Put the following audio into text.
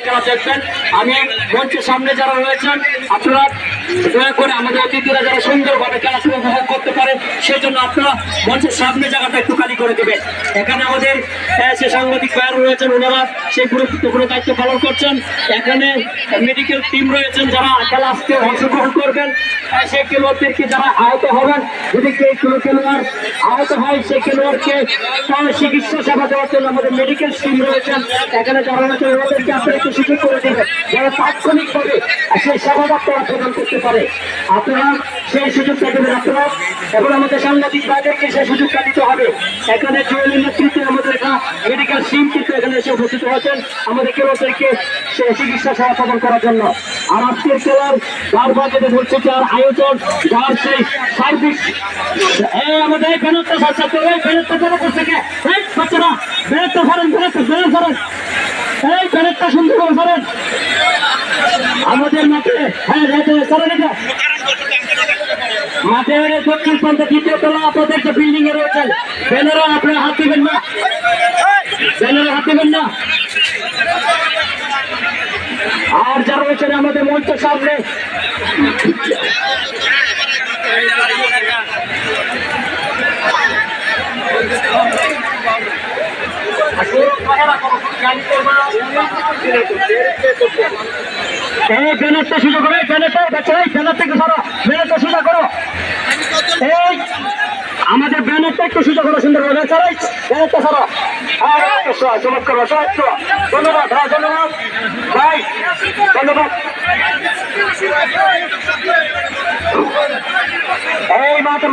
খেলা দেখবেন। আমি মঞ্চের সামনে যারা রয়েছেন আপনারা দয়া করে আমাদের অতিথিরা যারা সুন্দরভাবে খেলাটি উপভোগ করতে পারে সেজন্য আপনারা মঞ্চের সামনে জায়গাটা একটু খালি করে দেবেন। এখানে আমাদের যে সাংবাদিক ভাইরা রয়েছেন ওনারা সেই গুরুত্বপূর্ণ দায়িত্ব পালন করছেন। এখানে মেডিকেল টিম রয়েছেন যারা খেলা আজকে অংশগ্রহণ করবেন। সেই খেলোয়াড়দেরকে যারা আহত হবেন, যদি কোনো খেলোয়াড় আহত হয় সেই খেলোয়াড়কে চিকিৎসা সেবা দেওয়ার জন্য আমাদের মেডিকেল টিম রয়েছেন। এখানে যারা রয়েছেন ওদেরকে আপনারা একটু সুযোগ করে দেবেন যারা তাৎক্ষণিকভাবে সেই সেবাটা প্রদান করতে পারে। আপনারা সেই সুযোগটা দেবেন আপনারা, এবং আমাদের সাংবাদিক ভাইদেরকে সেই সুযোগটা দিতে হবে। এখানে জুয়েলের নেতৃত্বে আমাদের মেডিকেল টিম কিন্তু এখানে এসে উপস্থিত হয়েছেন আমাদের খেলোয়াড়দেরকে চিকিৎসা সেবা প্রদান করার জন্য। আর আজকের খেলার বারবার যেটা বলছে যার আয়োজন যার সেই সার্ভিস আমাদের এই ব্যানারটা সাথে ওই ব্যানারটা যারা করছে কে বাচ্চারা ব্যানারটা ধরেন এই ব্যানারটা সুন্দর করে ধরেন আমাদের মাঠে। হ্যাঁ মাঠের দক্ষিণ প্রান্তে দ্বিতীয় তলা আপনাদের যে বিল্ডিং এ রয়েছেন ব্যানারে আপনারা হাত দিবেন না, ব্যানারে হাত দিবেন না। আর যারা রয়েছেন আমাদের মঞ্চের সামনে এই ব্যানারটা সোজা করো, ব্যানারটা ব্যানার থেকে সরো, ব্যানারটা সোজা করো। এই আমাদের ব্যানারটা একটু সোজা করো সুন্দরভাবে, ব্যানারটা সরো। চমৎকার ধন্যবাদ, ধন্যবাদ ভাই, ধন্যবাদ। এই মাঠে